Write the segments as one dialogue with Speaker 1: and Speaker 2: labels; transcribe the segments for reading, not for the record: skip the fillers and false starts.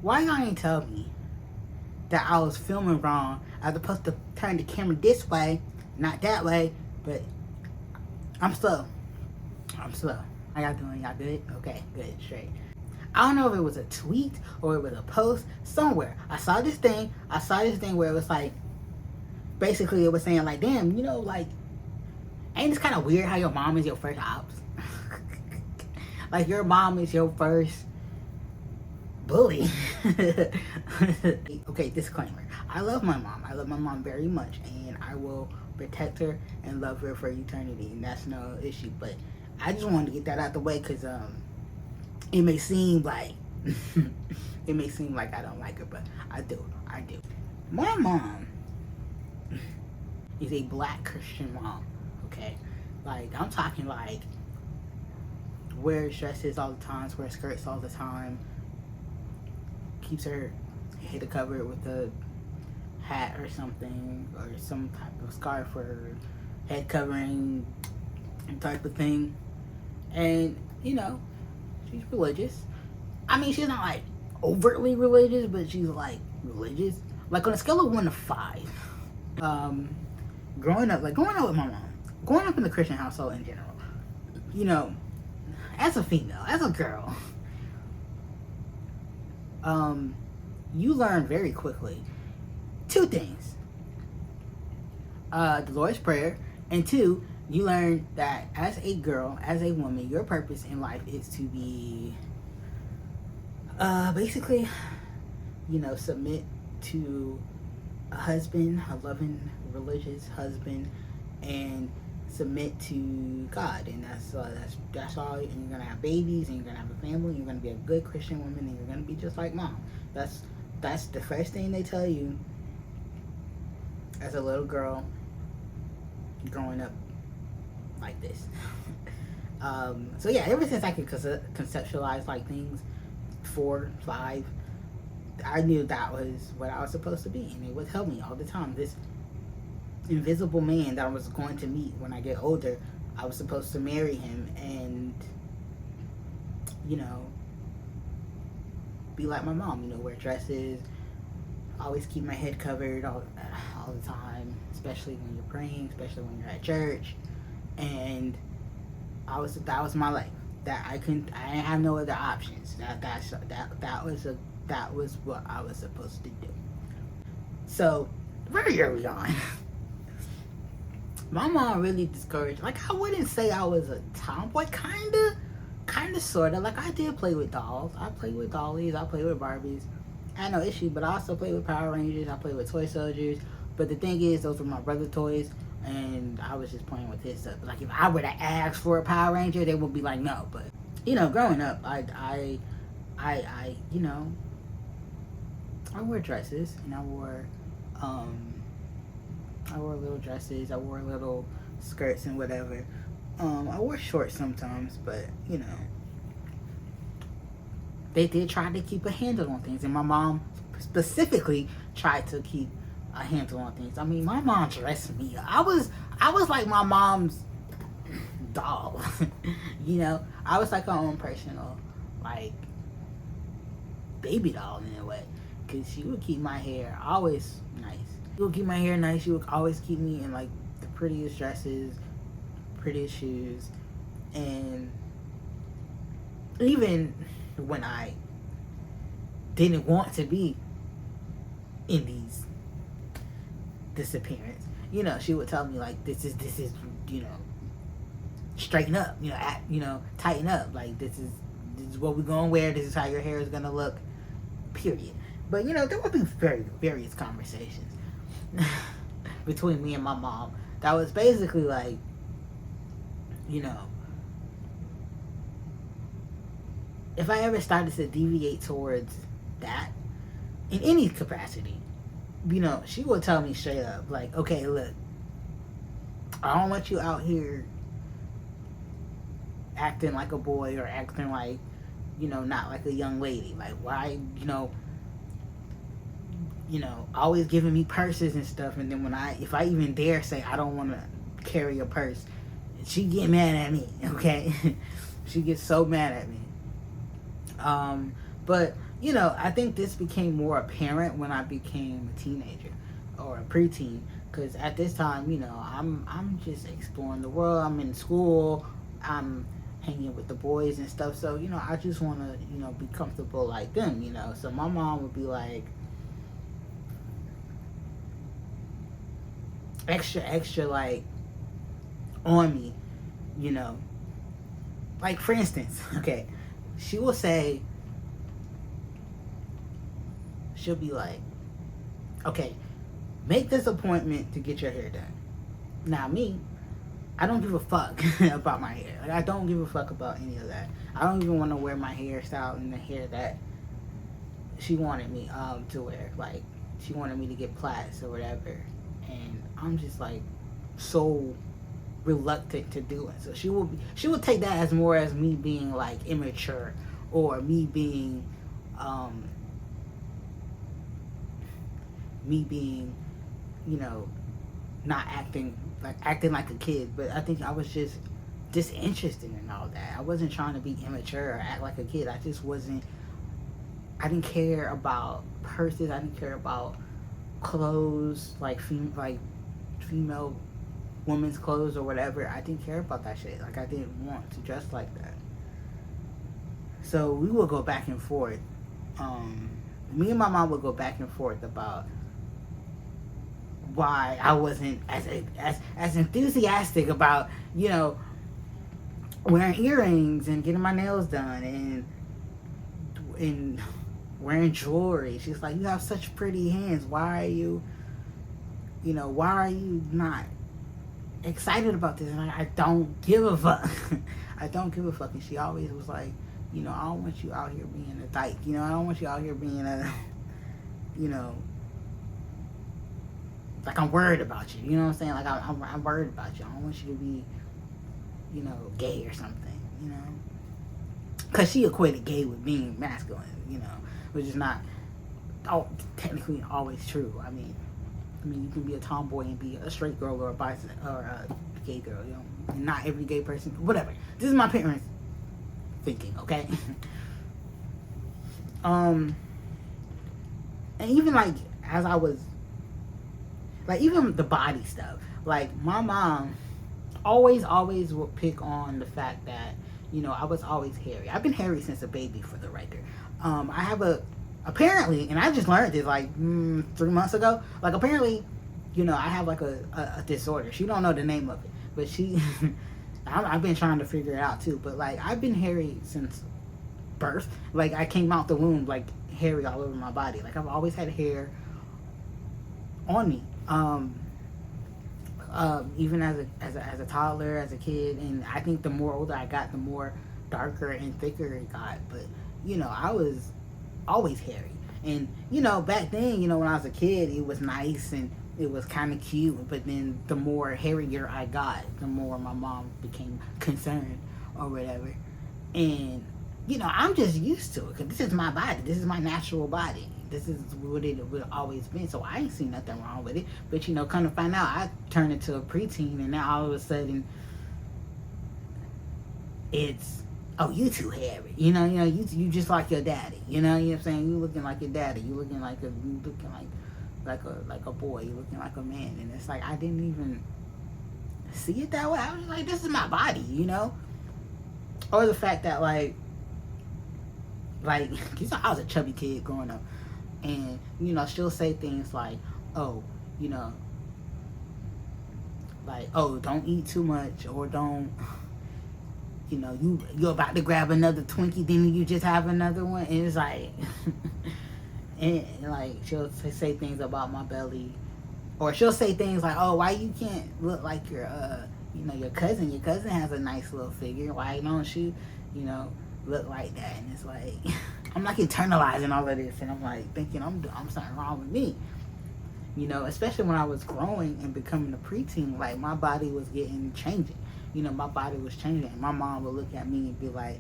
Speaker 1: Why y'all ain't tell me that I was filming wrong? I was supposed to turn the camera this way, not that way, but I'm slow. I'm slow. How y'all doing? Y'all good? Okay, good, straight. I don't know if it was a tweet or it was a post somewhere. I saw this thing where it was like, basically it was saying like, damn, you know, like, ain't this kind of weird how your mom is your first ops? Like, your mom is your first bully. Okay, disclaimer. I love my mom. I love my mom very much, and I will protect her and love her for eternity, and that's no issue. But I just wanted to get that out the way because it may seem like it may seem like I don't like her, but I do. My mom is a black Christian mom. Okay, like, I'm talking like wears dresses all the time, wears skirts all the time, keeps her head covered with a hat or something, or some type of scarf or head covering type of thing. And, you know, she's religious. I mean, she's not like overtly religious, but she's like religious. Like, on a scale of 1 to 5, growing up with my mom, growing up in the Christian household in general, you know, as a female, as a girl, you learn very quickly 2 things: the Lord's Prayer, and 2, you learn that as a girl, as a woman, your purpose in life is to be, basically, you know, submit to a husband, a loving, religious husband, and submit to God. And that's all. And you're gonna have babies, and you're gonna have a family, and you're gonna be a good Christian woman, and you're gonna be just like mom. That's the first thing they tell you as a little girl growing up like this. So yeah, ever since I could conceptualize like things, 4, 5, I knew that was what I was supposed to be, and it would help me all the time. This invisible man that I was going to meet when I get older, I was supposed to marry him and, you know, be like my mom, you know, wear dresses, always keep my head covered all the time, especially when you're praying, especially when you're at church. And that was my life. That I didn't have no other options. That was what I was supposed to do. So very early on, my mom really discouraged. Like, I wouldn't say I was a tomboy, kinda, sorta. Like, I did play with dolls. I played with dollies. I played with Barbies. I had no issue, but I also played with Power Rangers. I played with toy soldiers. But the thing is, those were my brother's toys, and I was just playing with his stuff. Like, if I were to ask for a Power Ranger, they would be like, no. But, you know, growing up, I you know, I wore dresses, and I wore little dresses. I wore little skirts and whatever. I wore shorts sometimes, but, you know, they did try to keep a handle on things, and my mom specifically tried to keep a handle on things. I mean, my mom dressed me. I was like my mom's doll. You know, I was like her own personal, like, baby doll in a way, because she would keep my hair always nice. She would keep my hair nice. She would always keep me in like the prettiest dresses, prettiest shoes, and even when I didn't want to be in this appearance, you know, she would tell me like, this is you know, straighten up, you know, tighten up, like this is what we're gonna wear, this is how your hair is gonna look, period. But, you know, there would be various conversations between me and my mom that was basically like, you know, if I ever started to deviate towards that in any capacity, you know, she would tell me straight up, like, okay, look, I don't want you out here acting like a boy or acting like, you know, not like a young lady. Like, why, you know, always giving me purses and stuff, and then if I even dare say I don't want to carry a purse, she get mad at me, okay? She gets so mad at me. But, I think this became more apparent when I became a teenager or a preteen. Because at this time, I'm just exploring the world. I'm in school. I'm hanging with the boys and stuff. So I just want to be comfortable like them. So my mom would be like extra like on me. You know, like for instance, okay, she will say, she'll be like, okay, make this appointment to get your hair done. Now me, I don't give a fuck about my hair. Like I don't give a fuck about any of that. I don't even want to wear my hairstyle and the hair that she wanted me to wear. Like she wanted me to get plaits or whatever, and I'm just like so reluctant to do it. So she will take that as more as me being like immature or me being not acting like a kid. But I think I was just disinterested in all that. I wasn't trying to be immature or act like a kid. I didn't care about purses. I didn't care about clothes, like female women's clothes or whatever. I didn't care about that shit. Like I didn't want to dress like that. So we would go back and forth. Me and my mom would go back and forth about why I wasn't as enthusiastic about wearing earrings and getting my nails done and wearing jewelry. She's like, you have such pretty hands. Why are you not excited about this? And I don't give a fuck. I don't give a fuck. And she always was like, I don't want you out here being a dyke. I don't want you out here being a, like I'm worried about you. You know what I'm saying? Like I'm worried about you. I don't want you to be, gay or something. Because she equated gay with being masculine. Which is not technically always true. I mean, you can be a tomboy and be a straight girl or a gay girl. And not every gay person. Whatever. This is my parents thinking. Okay. And even like as I was, like even the body stuff. Like my mom always would pick on the fact that I was always hairy. I've been hairy since a baby, for the record. I have apparently, and I just learned this like 3 months ago. Like apparently, I have like a disorder. She don't know the name of it, but I've been trying to figure it out too. But like I've been hairy since birth. Like I came out the womb like hairy all over my body. Like I've always had hair on me. Even as a toddler, as a kid, and I think the more older I got, the more darker and thicker it got. But I was always hairy, and back then, when I was a kid, it was nice and it was kind of cute. But then the more hairier I got, the more my mom became concerned or whatever. And I'm just used to it because this is my body. This is my natural body. This is what it would always been. So I ain't seen nothing wrong with it. But come to find out, I turned into a preteen, and now all of a sudden, it's you too hairy. You just like your daddy. You know what I'm saying? You looking like your daddy. You looking like a boy. You looking like a man. And it's like I didn't even see it that way. I was like, this is my body. Or the fact that like I was a chubby kid growing up. And, she'll say things like, don't eat too much, or don't, you're about to grab another Twinkie, then you just have another one. And it's like, and like, she'll say things about my belly. Or she'll say things like, oh, why you can't look like your cousin? Your cousin has a nice little figure. Why don't you, look like that? And it's like, I'm like internalizing all of this, and I'm like thinking I'm something wrong with me, especially when I was growing and becoming a preteen. Like my body was changing, my body was changing, and my mom would look at me and be like,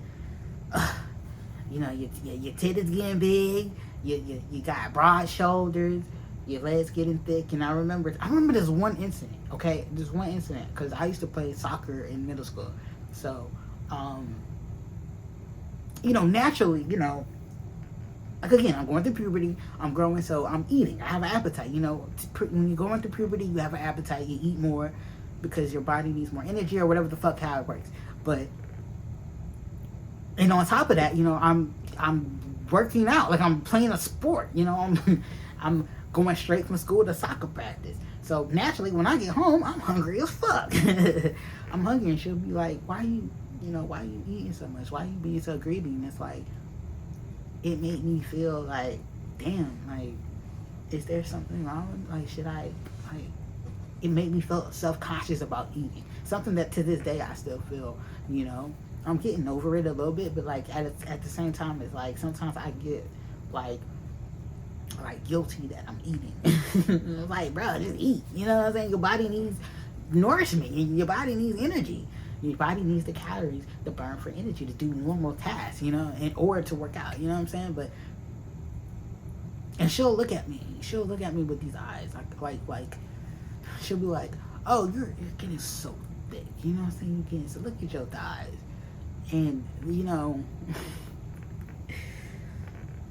Speaker 1: your titties getting big, you got broad shoulders, your legs getting thick. And I remember this one incident, because I used to play soccer in middle school. So naturally, like, again, I'm going through puberty, I'm growing, so I'm eating, I have an appetite, you know. When you're going through puberty, you have an appetite, you eat more because your body needs more energy or whatever the fuck, how it works. But, and on top of that, you know, I'm working out, like I'm playing a sport, you know. I'm going straight from school to soccer practice. So naturally, when I get home, I'm hungry as fuck. I'm hungry, and she'll be like, "Why you eating so much? Why you being so greedy?" And it's like, it made me feel like, damn, like, is there something wrong? Like, should I, like, it made me feel self-conscious about eating. Something that to this day I still feel, you know. I'm getting over it a little bit, but like at the same time, it's like sometimes I get like guilty that I'm eating. It's like, bro, just eat. You know what I'm saying? Your body needs nourishment. Your body needs energy. Your body needs the calories to burn for energy to do normal tasks, you know, in order to work out. You know what I'm saying? But, and she'll look at me. She'll look at me with these eyes, like she'll be like, "Oh, you're getting so thick." You know what I'm saying? You're getting so, look at your thighs. And, you know,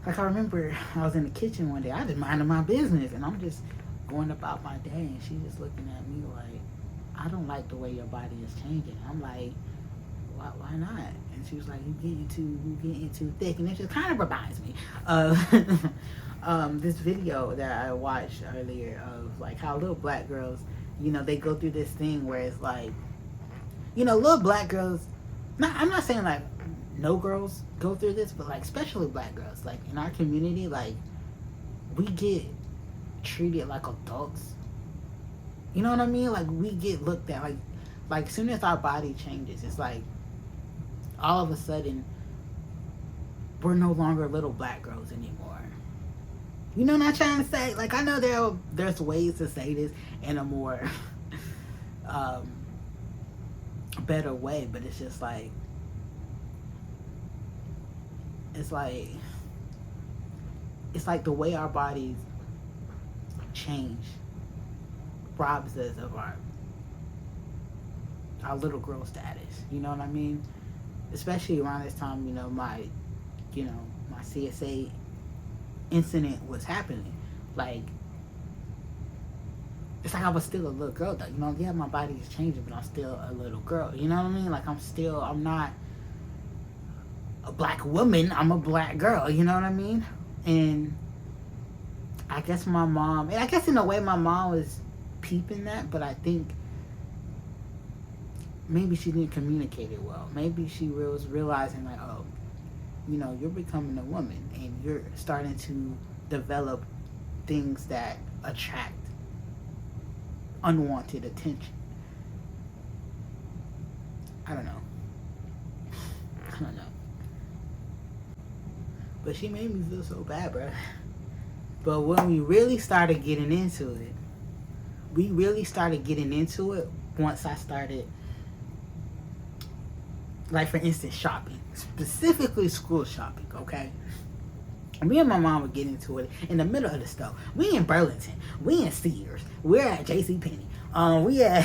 Speaker 1: like, I remember I was in the kitchen one day, I just minding my business, and I'm just going about my day, and she's just looking at me like, "I don't like the way your body is changing." I'm like, why not? And she was like, you getting too thick. And it just kind of reminds me of this video that I watched earlier of like how little black girls, you know, they go through this thing where it's like, you know, little black girls, I'm not saying like no girls go through this, but like especially black girls, like in our community, like we get treated like adults. You know what I mean? Like we get looked at like as soon as our body changes, it's like all of a sudden we're no longer little black girls anymore. You know what I'm trying to say? Like I know there's ways to say this in a more better way, but it's just like it's like the way our bodies change robs us of our little girl status. You know what I mean? Especially around this time, you know, my CSA incident was happening. Like, it's like I was still a little girl though. You know, yeah, my body is changing, but I'm still a little girl. You know what I mean? Like I'm not a black woman. I'm a black girl. You know what I mean? And I guess my mom, and I guess in a way my mom was peeping that, but I think maybe she didn't communicate it well. Maybe she was realizing like, oh, you know, you're becoming a woman and you're starting to develop things that attract unwanted attention. I don't know. But she made me feel so bad, bro. But when we really started getting into it, once I started, like for instance, shopping. Specifically school shopping, okay? Me and my mom would get into it in the middle of the store. We in Burlington. We in Sears. We're at JCPenney. We at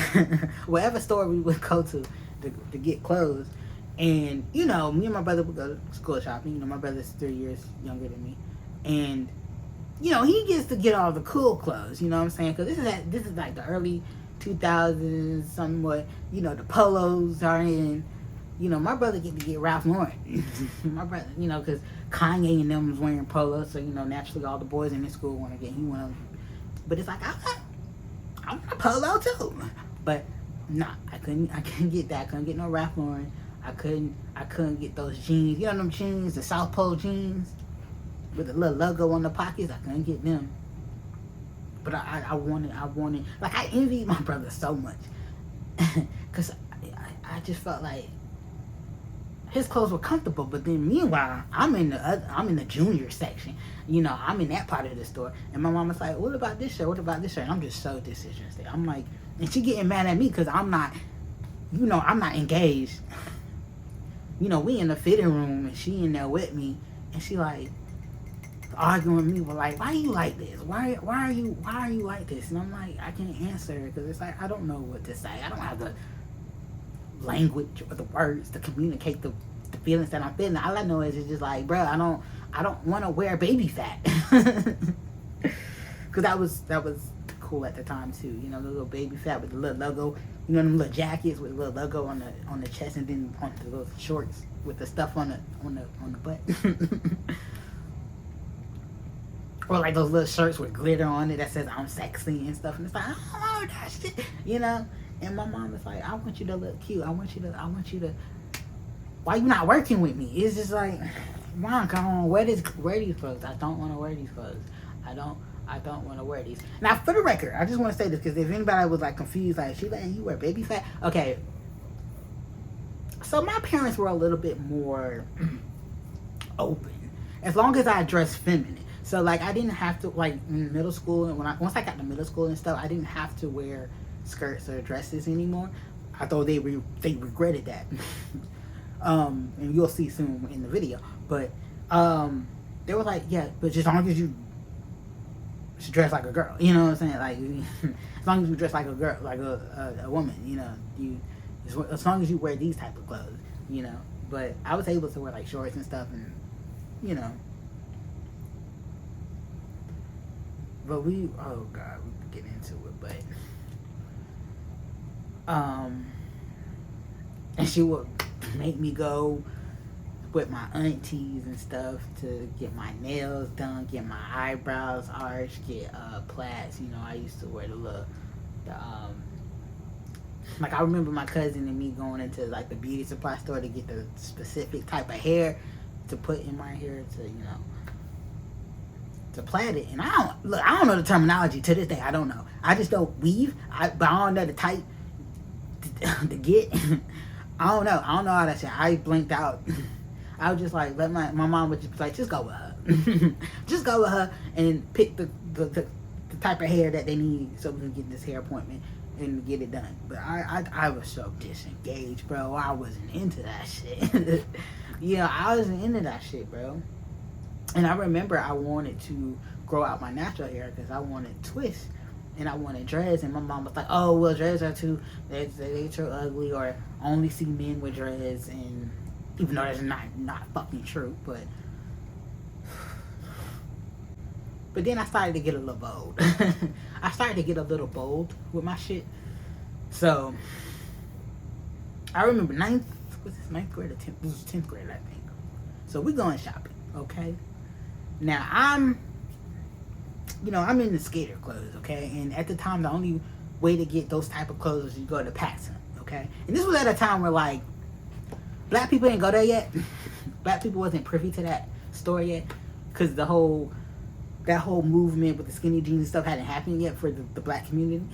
Speaker 1: whatever store we would go to get clothes. And, you know, me and my brother would go to school shopping. You know, my brother's 3 years younger than me. And, you know, he gets to get all the cool clothes, you know what I'm saying? Because this is like the early 2000s, somewhat, you know, the polos are in. You know, my brother get to get Ralph Lauren. My brother, you know, because Kanye and them was wearing polos, so, you know, naturally all the boys in his school want to get, but it's like, I want a polo too. But, nah, I couldn't get that. I couldn't get no Ralph Lauren. I couldn't get those jeans. You know them jeans, the South Pole jeans with the little logo on the pockets? I couldn't get them. But I wanted, like, I envied my brother so much. Because I just felt like his clothes were comfortable, but then meanwhile, I'm in the junior section. You know, I'm in that part of the store. And my mom was like, what about this shirt? What about this shirt? And I'm just so disinterested. I'm like, and she getting mad at me because I'm not engaged. You know, we in the fitting room and she in there with me, and she like arguing with me, but like, why you like this? Why are you like this? And I'm like, I can't answer because it's like I don't know what to say. I don't have the language or the words to communicate the feelings that I'm feeling. All I know is it's just like, bro, I don't want to wear baby fat. Because that was cool at the time too. You know, the little baby fat with the little logo. You know, them little jackets with the little logo on the chest, and then on the little shorts with the stuff on the butt. Or like those little shirts with glitter on it that says I'm sexy and stuff. And it's like, I don't know that shit, you know. And my mom was like, I want you to look cute. I want you to. Why you not working with me? It's just like, Mom, come on, wear these clothes. I don't want to wear these clothes. I don't want to wear these. Now, for the record, I just want to say this because if anybody was like confused, like, she letting you wear baby fat? Okay. So my parents were a little bit more open, as long as I dressed feminine. So like, I didn't have to, like, in middle school, and once I got to middle school and stuff, I didn't have to wear skirts or dresses anymore. I thought they regretted that. And you'll see soon in the video. But they were like, yeah, but just as long as you dress like a girl, you know what I'm saying? Like, as long as you dress like a girl, like a woman, you know, as long as you wear these type of clothes, you know. But I was able to wear like shorts and stuff, and you know. But oh God, we can get into it, but and she would make me go with my aunties and stuff to get my nails done, get my eyebrows arched, get plaits. You know, I used to wear like, I remember my cousin and me going into like the beauty supply store to get the specific type of hair to put in my hair to, you know, to plait it. And I don't know the terminology to this day. I don't know. I just don't weave. But I don't know the type to get. I don't know all that shit. I blinked out. I was just like, let my mom would just be like, just go with her. Just go with her and pick the type of hair that they need so we can get this hair appointment and get it done. But I was so disengaged, bro. I wasn't into that shit. Yeah, I wasn't into that shit, bro. And I remember I wanted to grow out my natural hair because I wanted twists and I wanted dreads. And my mom was like, oh, well, dreads are they're too ugly, or only see men with dreads. And even though that's not fucking true, but then I started to get a little bold. I started to get a little bold with my shit. So I remember ninth grade or 10th? This was 10th grade, I think. So we going shopping, okay? Now I'm in the skater clothes, okay? And at the time, the only way to get those type of clothes was you go to PacSun, okay? And this was at a time where, like, black people didn't go there yet. Black people wasn't privy to that store yet, because that whole movement with the skinny jeans and stuff hadn't happened yet for the black community.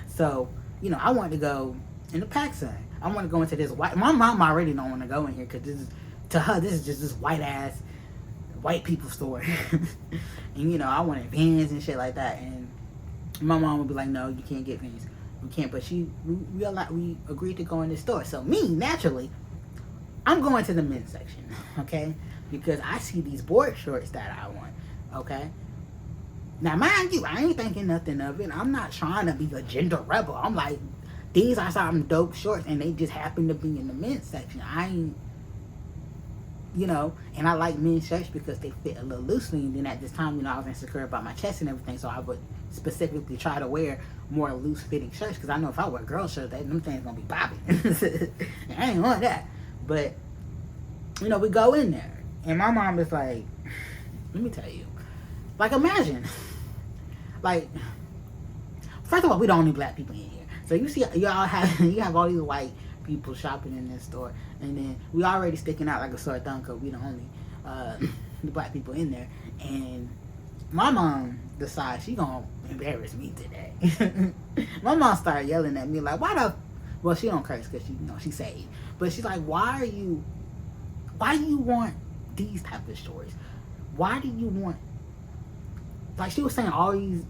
Speaker 1: So, you know, I wanted to go in the PacSun. I want to go into this white. My mom already don't want to go in here because this is just this white people store. And you know, I wanted Vans and shit like that. And my mom would be like, no, you can't get Vans. We can't. But we agreed to go in this store. So me, naturally, I'm going to the men's section, okay? Because I see these board shorts that I want, okay? Now, mind you, I ain't thinking nothing of it. I'm not trying to be a gender rebel. I'm like, these are some dope shorts, and they just happen to be in the men's section. I ain't, you know, and I like men's shirts because they fit a little loosely. And then at this time, you know, I was insecure about my chest and everything, so I would specifically try to wear more loose-fitting shirts because I know if I wear girl shirts, them things gonna be popping. I ain't want that. But, you know, we go in there, and my mom is like, let me tell you, like, imagine, like, first of all, we the only black people in here. So you see, you have all these white people shopping in this store, and then we already sticking out like a sore thumb because we the only the black people in there. And my mom decides she gonna embarrass me today. My mom started yelling at me like, well, she don't curse because she saved, but she's like, why do you want these type of shorts? Why do you want, like, she was saying all these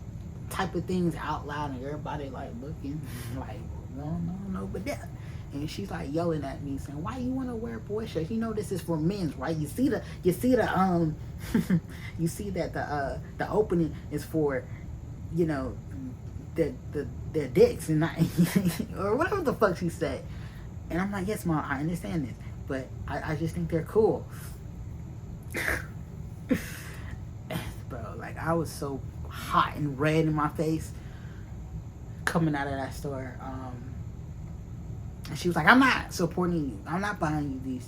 Speaker 1: type of things out loud, and everybody like looking like, no, but that. And she's like yelling at me saying, why you want to wear boy shirts? You know this is for men's, right? You see the you see that the opening is for, you know, their dicks and not or whatever the fuck she said. And I'm like, yes, Mom, I understand this, but I just think they're cool. Bro, like I was so hot and red in my face coming out of that store. And she was like, "I'm not supporting you. I'm not buying you these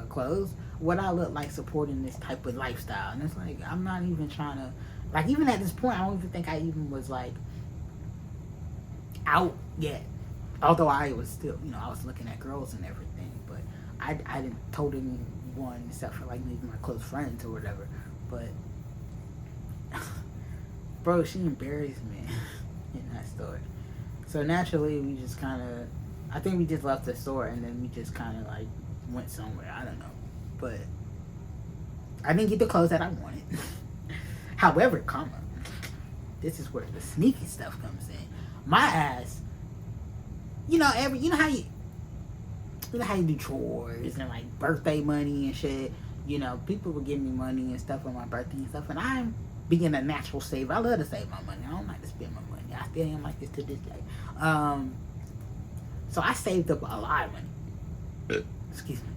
Speaker 1: clothes. What I look like supporting this type of lifestyle?" And it's like, I'm not even trying to, like, even at this point, I don't even think I even was like out yet. Although I was still, I was looking at girls and everything, but I didn't told anyone except for like maybe my close friends or whatever. But bro, she embarrassed me in that store. So naturally, we just kind of, I think we just left the store and then we just kind of like went somewhere. I don't know, but I didn't get the clothes that I wanted. However, this is where the sneaky stuff comes in. My ass, you know how you do chores and like birthday money and shit. People would give me money and stuff on my birthday and stuff, and I'm being a natural saver. I love to save my money. I don't like to spend my money. I still am like this to this day. So I saved up a lot of money. Excuse me.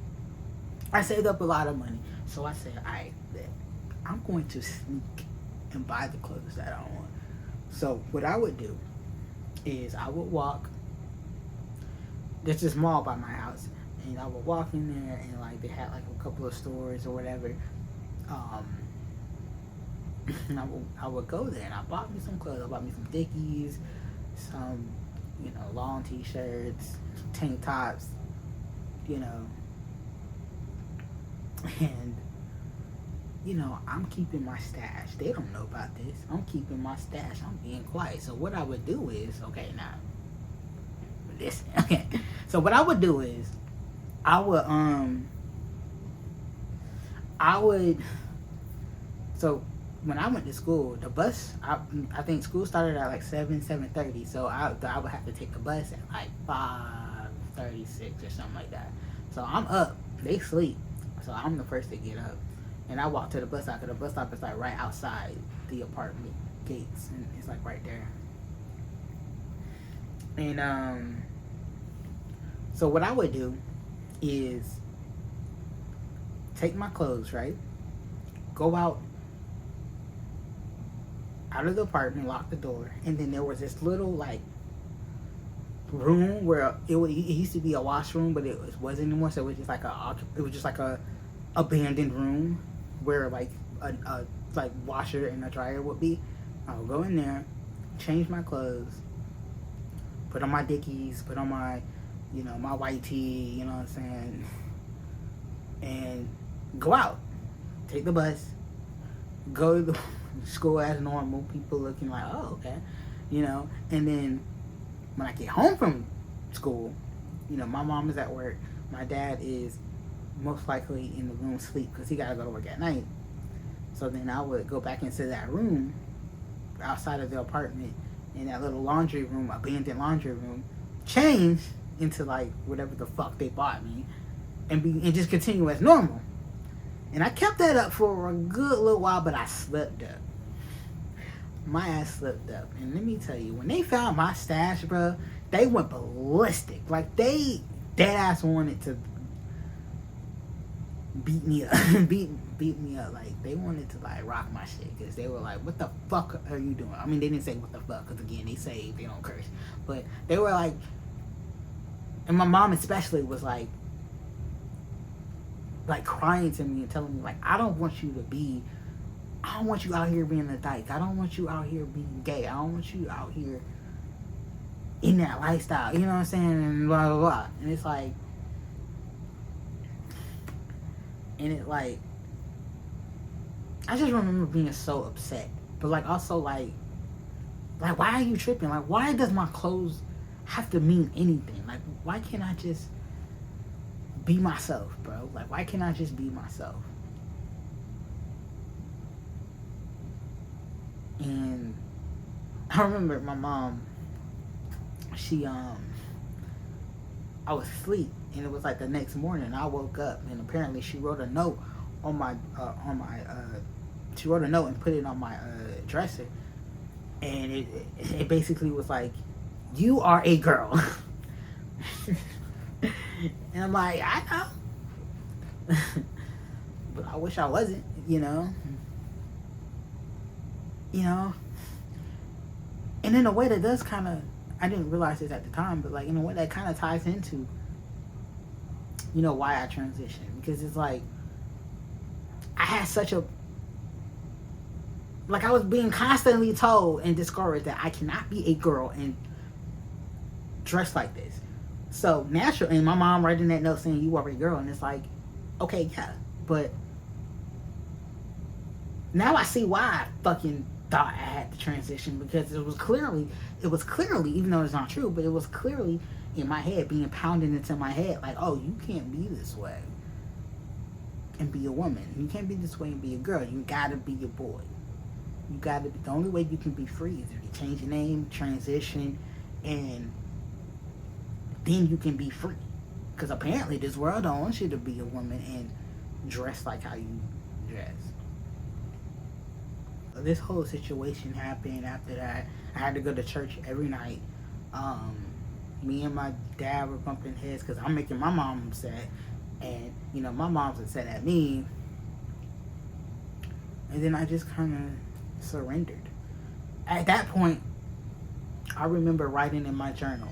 Speaker 1: I saved up a lot of money. So I said, alright, I'm going to sneak and buy the clothes that I want. So what I would do is I would walk. There's this mall by my house, and I would walk in there, and like they had like a couple of stores or whatever. And I would go there, and I bought me some clothes. I bought me some Dickies, some long t-shirts, tank tops, and I'm keeping my stash. They don't know about this. I'm keeping my stash. I'm being quiet. So what I would do is, okay, now listen. Okay. So what I would do is I would so when I went to school, the bus, I think school started at like 7:30. So I would have to take the bus at like 5:36 or something like that. So I'm up. They sleep. So I'm the first to get up. And I walk to the bus stop, because the bus stop is like right outside the apartment gates. And it's like right there. And so what I would do is take my clothes, right? Go out of the apartment, lock the door, and then there was this little like room where it used to be a washroom, but it wasn't anymore. So it was just like a abandoned room where like a like washer and a dryer would be. I would go in there, change my clothes, put on my Dickies, put on my my white tee, you know what I'm saying, and go out, take the bus, go to the school as normal, people looking like, oh, okay, and then when I get home from school, my mom is at work, my dad is most likely in the room asleep because he gotta go to work at night. So then I would go back into that room outside of the apartment, in that little laundry room, abandoned laundry room, change into like whatever the fuck they bought me, and just continue as normal. And I kept that up for a good little while, but I slipped up. My ass slipped up. And let me tell you, when they found my stash, bro, they went ballistic. Like, they dead ass wanted to beat me up. beat me up. Like, they wanted to, like, rock my shit. Because they were like, what the fuck are you doing? I mean, they didn't say what the fuck, because, again, they say they don't curse. But they were like, and my mom especially was like crying to me and telling me, like, I don't want you out here being a dyke. I don't want you out here being gay. I don't want you out here in that lifestyle. You know what I'm saying? And blah, blah, blah. And it's like, I just remember being so upset. But, like, also, like, why are you tripping? Like, why does my clothes have to mean anything? Like, why can't I just be myself, bro? Like, why can't I just be myself? And I remember my mom, I was asleep, and it was like the next morning I woke up, and apparently she wrote a note she wrote a note and put it on my dresser, and it basically was like, you are a girl. And I'm like, I know. but I wish I wasn't, you know. You know, and in a way that does kind of, I didn't realize this at the time, but like in a way that kind of ties into, you know, why I transitioned. Because it's like, I had such a, like I was being constantly told and discouraged that I cannot be a girl and dress like this. So naturally, and my mom writing that note saying you are a girl, and it's like, okay, yeah, but now I see why I fucking thought I had to transition, because it was clearly, even though it's not true, but it was clearly in my head, being pounded into my head, like, oh, you can't be this way and be a woman. You can't be this way and be a girl. You gotta be a boy. You gotta be, the only way you can be free is if you change your name, transition, and then you can be free. Because apparently this world don't want you to be a woman and dress like how you dress. This whole situation happened after that. I had to go to church every night. Me and my dad were bumping heads because I'm making my mom upset, and you know my mom's upset at me. And then I just kind of surrendered. At that point, I remember writing in my journal,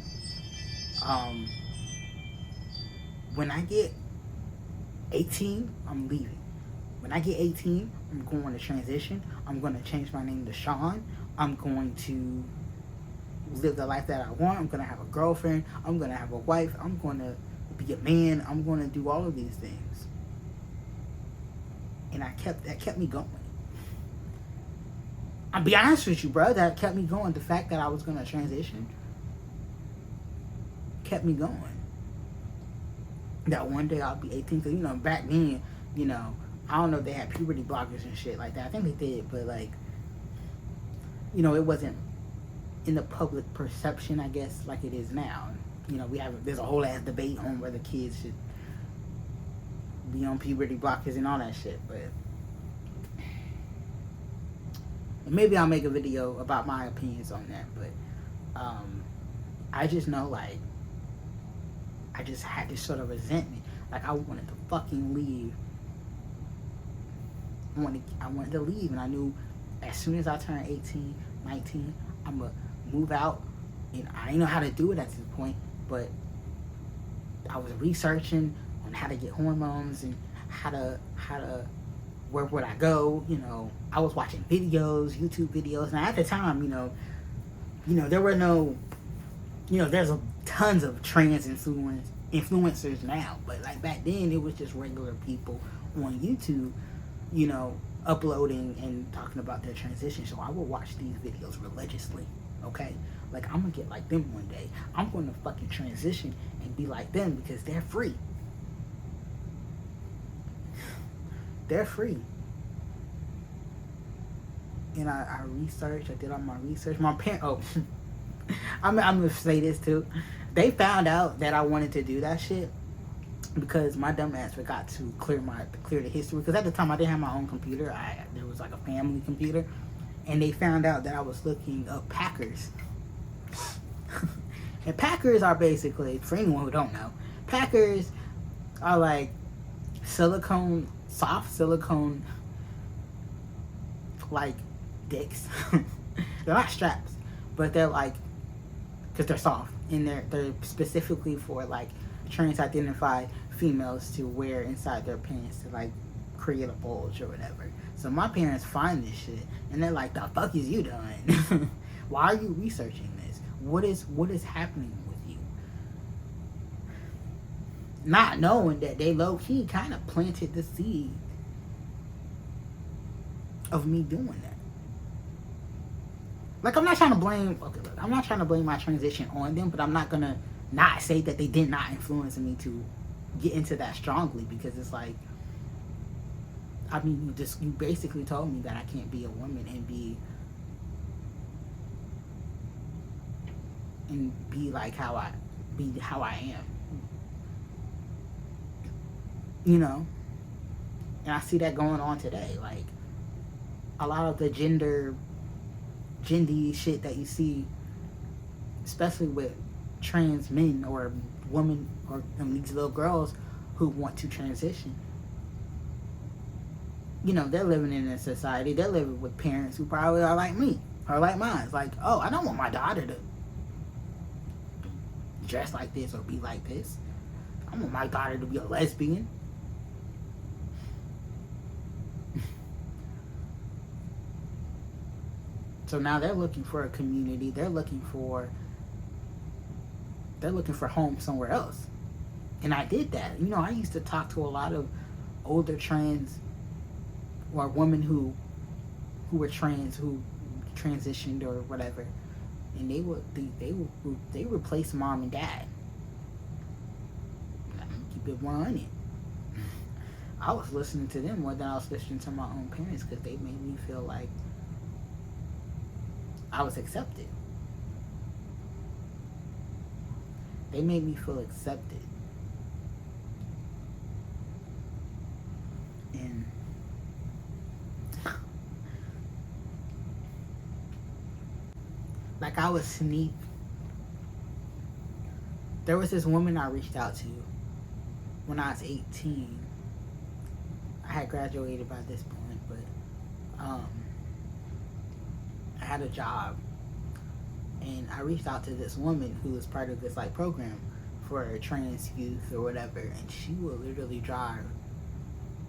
Speaker 1: when I get 18, I'm leaving. When I get 18, I'm going to transition. I'm going to change my name to Sean. I'm going to live the life that I want. I'm going to have a girlfriend. I'm going to have a wife. I'm going to be a man. I'm going to do all of these things. And that kept me going. I'll be honest with you, bro. That kept me going. The fact that I was going to transition kept me going. That one day I'll be 18. Because, you know, back then, you know, I don't know if they had puberty blockers and shit like that. I think they did, but like, you know, it wasn't in the public perception, I guess, like it is now. You know, there's a whole ass debate on whether kids should be on puberty blockers and all that shit, but maybe I'll make a video about my opinions on that, but I just know, like, I just had this sort of resentment. Like, I wanted to fucking leave. I wanted to leave, and I knew as soon as I turned 18, 19, I'm going to move out. And I didn't know how to do it at this point, but I was researching on how to get hormones and how to where would I go, you know. I was watching videos, YouTube videos, and at the time, you know, there were no, you know, there's tons of trans influencers now, but like back then, it was just regular people on YouTube, you know, uploading and talking about their transition. So I would watch these videos religiously, okay? Like, I'm gonna get like them one day. I'm gonna fucking transition and be like them because they're free. They're free. And I researched, I did all my research. My parents, I'm gonna say this too. They found out that I wanted to do that shit because my dumb ass forgot to clear the history. Because at the time I didn't have my own computer. There was like a family computer, and they found out that I was looking up Packers. And Packers are basically, for anyone who don't know, Packers are like soft silicone, like dicks. They're not straps, but they're like, because they're soft, and they're specifically for like trans-identified females to wear inside their pants to like create a bulge or whatever. So my parents find this shit and they're like, the fuck is you doing? Why are you researching this? What is happening with you? Not knowing that they low-key kind of planted the seed of me doing that. Like, I'm not trying to blame my transition on them, but I'm not gonna not say that they did not influence me to get into that strongly, because it's like, I mean, you basically told me that I can't be a woman and be like how I am, you know. And I see that going on today. Like, a lot of the gendy shit that you see, especially with trans men or women or these little girls who want to transition, they're living in a society. They're living with parents who probably are like me or like mine. It's like, oh, I don't want my daughter to dress like this or be like this. I want my daughter to be a lesbian. So now they're looking for a community. They're looking for home somewhere else. And I did that. I used to talk to a lot of older trans or women who were trans, who transitioned or whatever, and they replaced mom and dad. Keep it 100. I was listening to them more than I was listening to my own parents, because they made me feel like I was accepted. They made me feel accepted. And like, I was sneak. There was this woman I reached out to when I was 18. I had graduated by this point, but I had a job, and I reached out to this woman who was part of this like program for trans youth or whatever, and she would literally drive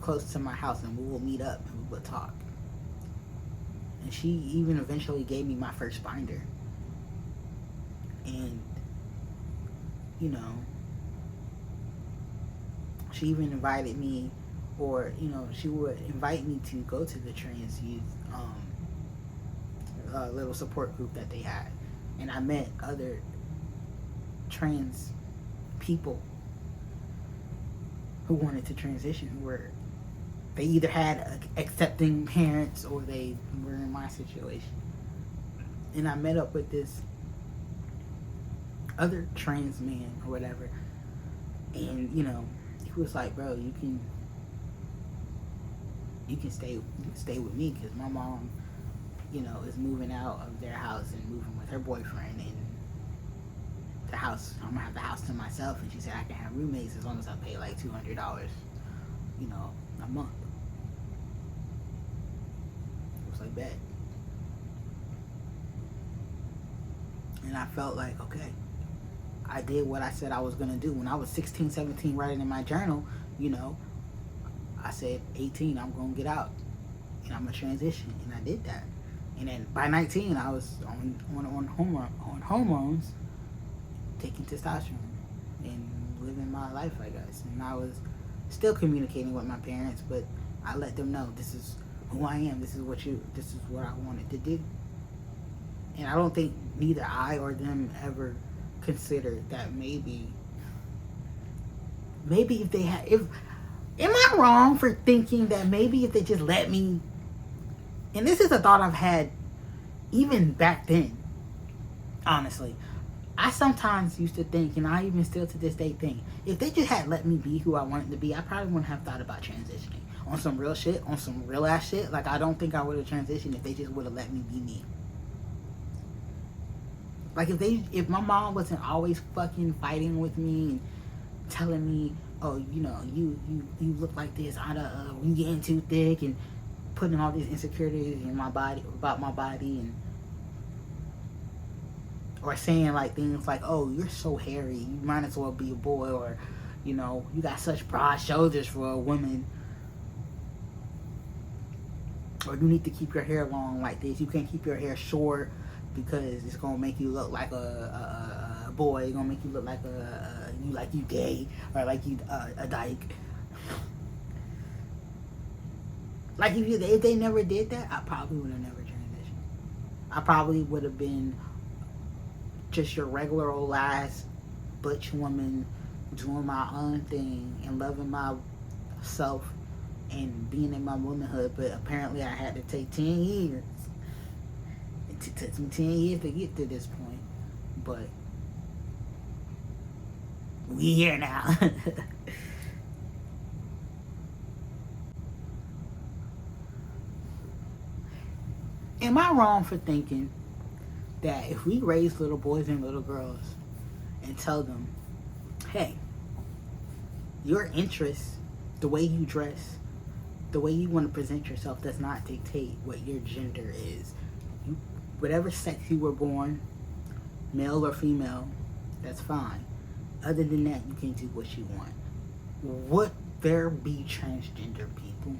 Speaker 1: close to my house, and we would meet up and we would talk. And she even eventually gave me my first binder. And she even invited me, or she would invite me to go to the trans youth little support group that they had. And I met other trans people who wanted to transition, who were, they either had accepting parents or they were in my situation. And I met up with this other trans man or whatever, and he was like, bro, you can stay with me, because my mom is moving out of their house and moving with her boyfriend, and the house, I'm gonna have the house to myself. And she said I can have roommates as long as I pay like $200 a month. It was like, bet. And I felt like, okay, I did what I said I was gonna do. When I was 16, 17, writing in my journal, I said 18, I'm gonna get out and I'm gonna transition, and I did that. And then by 19, I was on hormones, taking testosterone and living my life, I guess. And I was still communicating with my parents, but I let them know, this is who I am. This is what I wanted to do. And I don't think neither I or them ever considered that maybe if they had, am I wrong for thinking that maybe if they just let me, and this is a thought I've had even back then, honestly. I sometimes used to think, and I even still to this day think, if they just had let me be who I wanted to be, I probably wouldn't have thought about transitioning. On some real shit, on some real ass shit, like, I don't think I would have transitioned if they just would have let me be me. Like, if my mom wasn't always fucking fighting with me and telling me, oh, you look like this, you getting too thick, and putting all these insecurities in my body, about my body, and or saying like things like, oh, you're so hairy, you might as well be a boy, or you got such broad shoulders for a woman, or you need to keep your hair long like this, you can't keep your hair short because it's gonna make you look like a boy, it's gonna make you look like you gay, or like you a dyke. Like, if they never did that, I probably would have never transitioned. I probably would have been just your regular old ass butch woman doing my own thing and loving myself and being in my womanhood. But apparently I had to take 10 years. It took me 10 years to get to this point. But we here now. Am I wrong for thinking that if we raise little boys and little girls and tell them, hey, your interests, the way you dress, the way you want to present yourself does not dictate what your gender is. You, whatever sex you were born, male or female, that's fine. Other than that, you can do what you want. Would there be transgender people?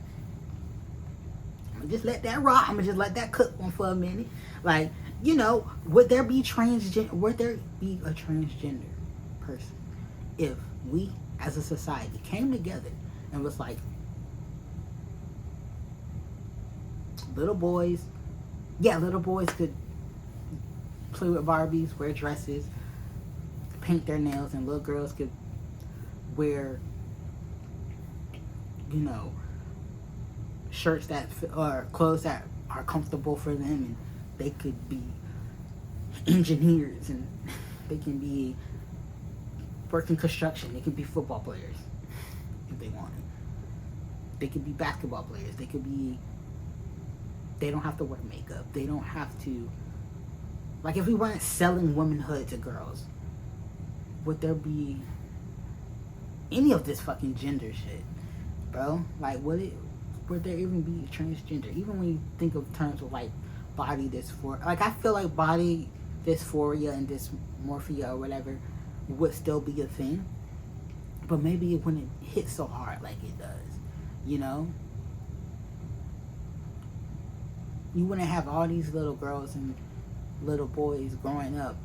Speaker 1: I'm gonna just let that rock. I'm gonna just let that cook one for a minute. Like, would there be Would there be a transgender person if we, as a society, came together and was like, little boys could play with Barbies, wear dresses, paint their nails, and little girls could wear, shirts or clothes that are comfortable for them, and they could be engineers, and they can be working construction. They could be football players if they wanted. They could be basketball players. They don't have to wear makeup. They don't have to, like, if we weren't selling womanhood to girls, would there be any of this fucking gender shit, bro? Like, would there even be transgender? Even when you think of terms of, like, body dysphoria, like, I feel like body dysphoria and dysmorphia or whatever would still be a thing, but maybe it wouldn't hit so hard like it does, You wouldn't have all these little girls and little boys growing up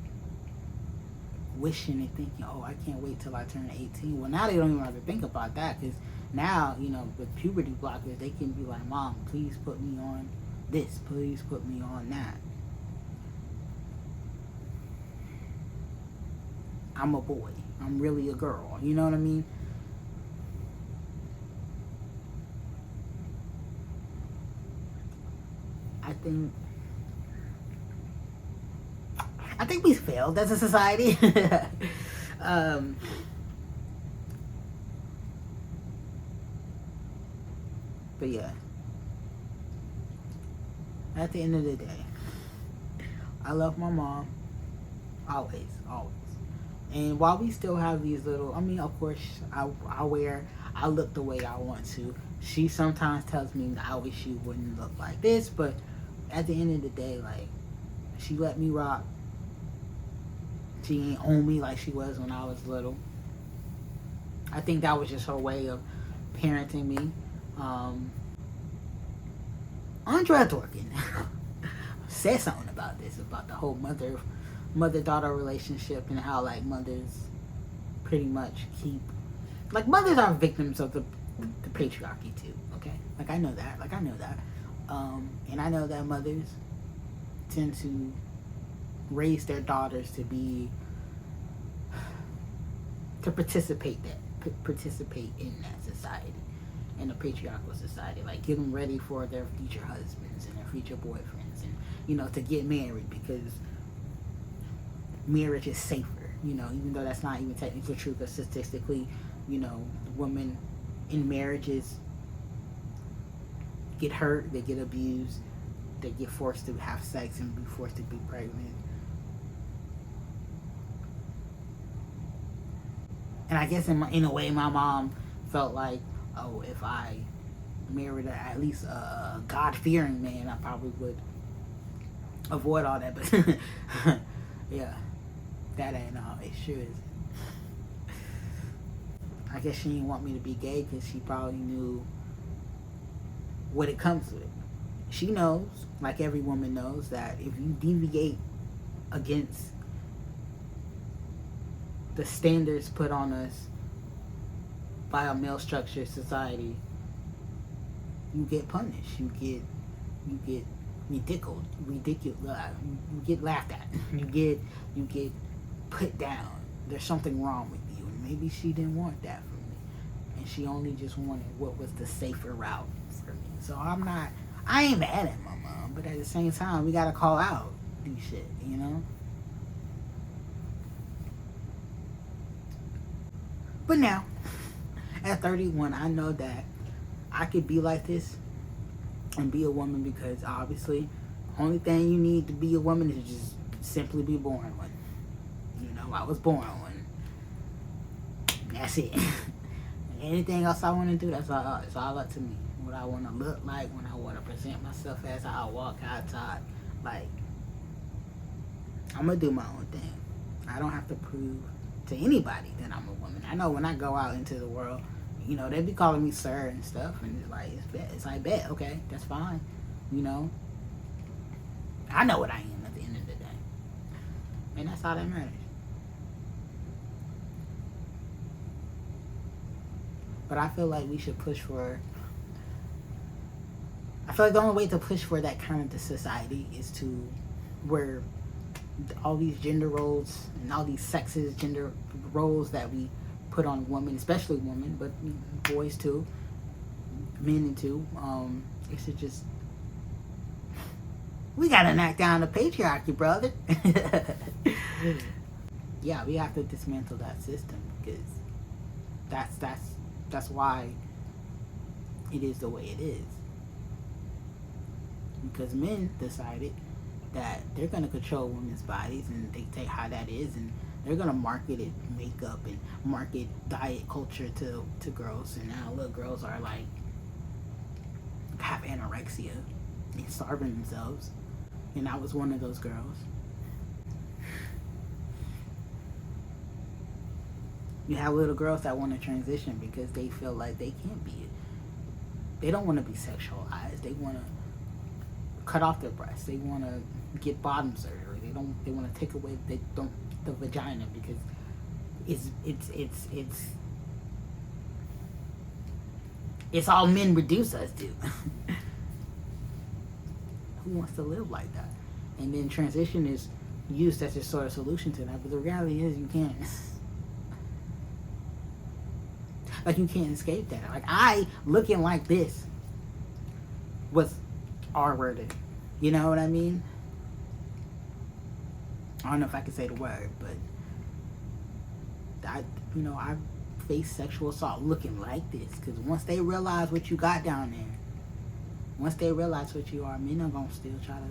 Speaker 1: wishing and thinking, oh, I can't wait till I turn 18. Well, now they don't even have to think about that, because now, with puberty blockers, they can be like, Mom, please put me on this, please put me on that. I'm a boy. I'm really a girl. You know what I mean? I think we failed as a society. But yeah, at the end of the day, I love my mom. Always. And while we still have these little, of course, I look the way I want to. She sometimes tells me, I wish you wouldn't look like this, but at the end of the day, like, she let me rock. She ain't on me like she was when I was little. I think that was just her way of parenting me. Andrea Dorkin said something about this, about the whole mother-daughter relationship, and how, like, mothers pretty much mothers are victims of the patriarchy too, okay? Like, I know that. And I know that mothers tend to raise their daughters to participate in that society, in a patriarchal society. Like, get them ready for their future husbands and their future boyfriends, and, to get married, because marriage is safer, even though that's not even technically true, because statistically, women in marriages get hurt, they get abused, they get forced to have sex and be forced to be pregnant. And I guess in a way, my mom felt like, oh, if I married at least a God-fearing man, I probably would avoid all that. But yeah, that ain't all. It sure isn't. I guess she didn't want me to be gay because she probably knew what it comes with. She knows, like every woman knows, that if you deviate against the standards put on us by a male structured society, you get punished. You get ridiculed. You get laughed at. You get put down. There's something wrong with you. And maybe she didn't want that for me, and she only just wanted what was the safer route for me. So I ain't mad at my mom, but at the same time, we gotta call out these shit, But now, at 31, I know that I could be like this and be a woman, because obviously, only thing you need to be a woman is just simply be born one. I was born one. That's it. Anything else I want to do, that's all up to me. what I want to look like, when I want to present myself as, how I walk outside. Like, I'm going to do my own thing. I don't have to prove to anybody that I'm a woman. I know when I go out into the world, you know, they be calling me sir and stuff, and it's like, it's like, bet, okay, that's fine, you know. I know what I am at the end of the day, and that's all that matters. But I feel like we should push for, I feel like the only way to push for that kind of the society is to where all these gender roles and all these sexist gender roles that we put on women, especially women, but boys too, men too, it should just, we gotta knock down the patriarchy, brother. Yeah, we have to dismantle that system, because that's why it is the way it is. Because men decided that they're gonna control women's bodies, and they take how that is, and they're gonna market it makeup and market diet culture to girls. And now little girls are like, have anorexia and starving themselves. And I was one of those girls. You have little girls that want to transition because they feel like they can't be it. They don't want to be sexualized. They want to cut off their breasts. They want to get bottom surgery. They want to take away the vagina, because it's all men reduce us to. Who wants to live like that? And then transition is used as a sort of solution to that, but the reality is you can't. Like, you can't escape that. Like, I looking like this was R-worded. You know what I mean? I don't know if I can say the word, but I face sexual assault looking like this, because once they realize what you got down there, once they realize what you are, men are gonna still try to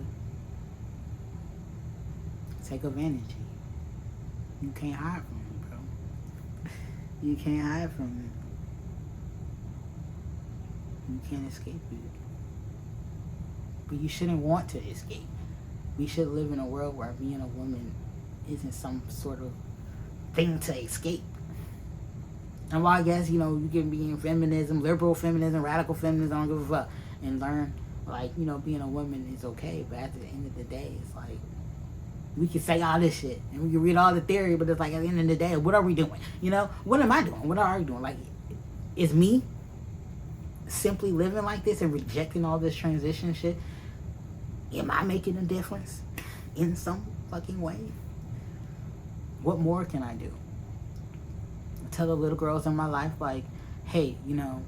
Speaker 1: take advantage of you. You can't hide from it, bro. You can't hide from it. You can't escape it. But you shouldn't want to escape. We should live in a world where being a woman isn't some sort of thing to escape. And while I guess, you can be in feminism, liberal feminism, radical feminism, I don't give a fuck, and learn, like, being a woman is okay, but at the end of the day, it's like, we can say all this shit, and we can read all the theory, but it's like, at the end of the day, what are we doing? What am I doing? What are you doing? Like, is me simply living like this and rejecting all this transition shit, am I making a difference in some fucking way? What more can I do? Tell the little girls in my life, like, hey, you don't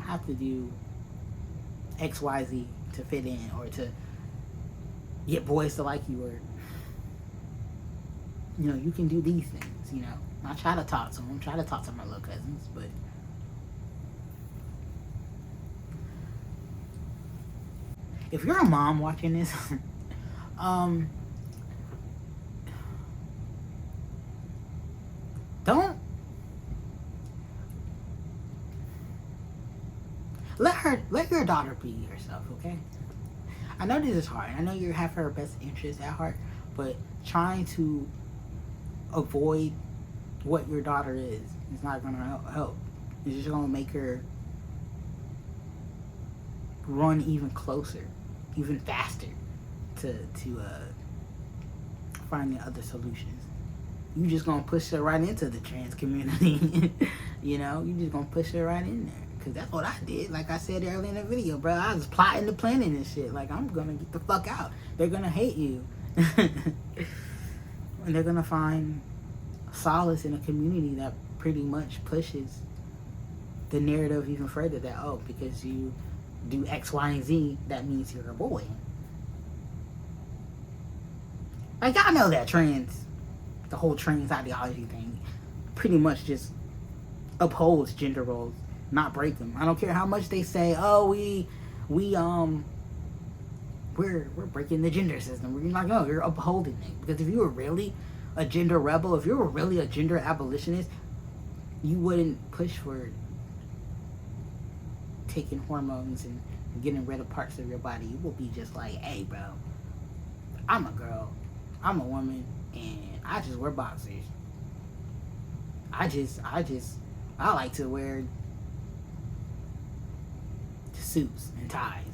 Speaker 1: have to do XYZ to fit in or to get boys to like you, or you can do these things. I try to talk to them, try to talk to my little cousins, but if you're a mom watching this, don't let your daughter be herself, okay? I know this is hard. I know you have her best interest at heart, but trying to avoid what your daughter is not gonna help. It's just gonna make her run even closer, even faster to finding other solutions. You just gonna push her right into the trans community. You just gonna push her right in there. Cause that's what I did. Like I said earlier in the video, bro, I was plotting and planning and shit. Like, I'm gonna get the fuck out. They're gonna hate you. And they're gonna find solace in a community that pretty much pushes the narrative even further, that, oh, because you do X, Y, and Z, that means you're a boy. Like, I know that the whole trans ideology thing pretty much just upholds gender roles, not break them. I don't care how much they say, oh, we're breaking the gender system. We're like, no, you're upholding it. Because if you were really a gender rebel, if you were really a gender abolitionist, you wouldn't push for taking hormones and getting rid of parts of your body, you will be just like, hey, bro, I'm a girl, I'm a woman, and I just wear boxers. I like to wear suits and ties.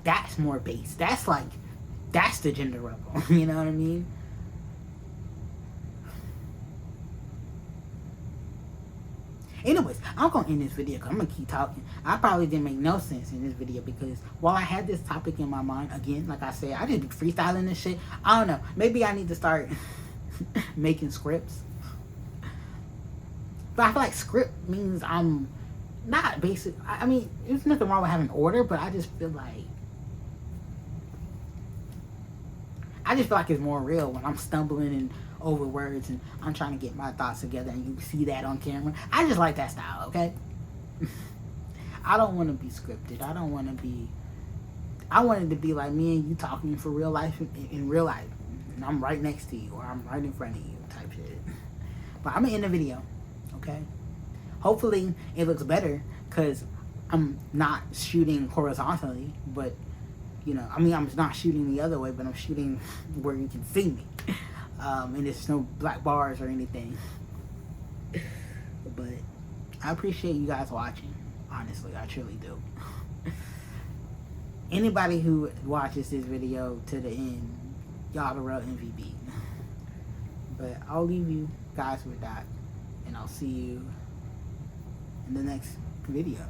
Speaker 1: That's more base. That's the gender rebel. You know what I mean? Anyways, I'm gonna end this video because I'm gonna keep talking. I probably didn't make no sense in this video because while I had this topic in my mind, again, like I said, I just be freestyling this shit. I don't know. Maybe I need to start making scripts. But I feel like script means I'm not basic. I mean, there's nothing wrong with having order, but I just feel like it's more real when I'm stumbling and over words and I'm trying to get my thoughts together and you see that on camera. I just like that style, okay? I don't want to be scripted. I want it to be like me and you talking for real life in real life. And I'm right next to you or I'm right in front of you type shit. But I'm going to end the video, okay? Hopefully it looks better because I'm not shooting horizontally, but you know, I mean, I'm not shooting the other way, but I'm shooting where you can see me. And there's no black bars or anything. But I appreciate you guys watching. Honestly, I truly do. Anybody who watches this video to the end, y'all the real MVP. But I'll leave you guys with that. And I'll see you in the next video.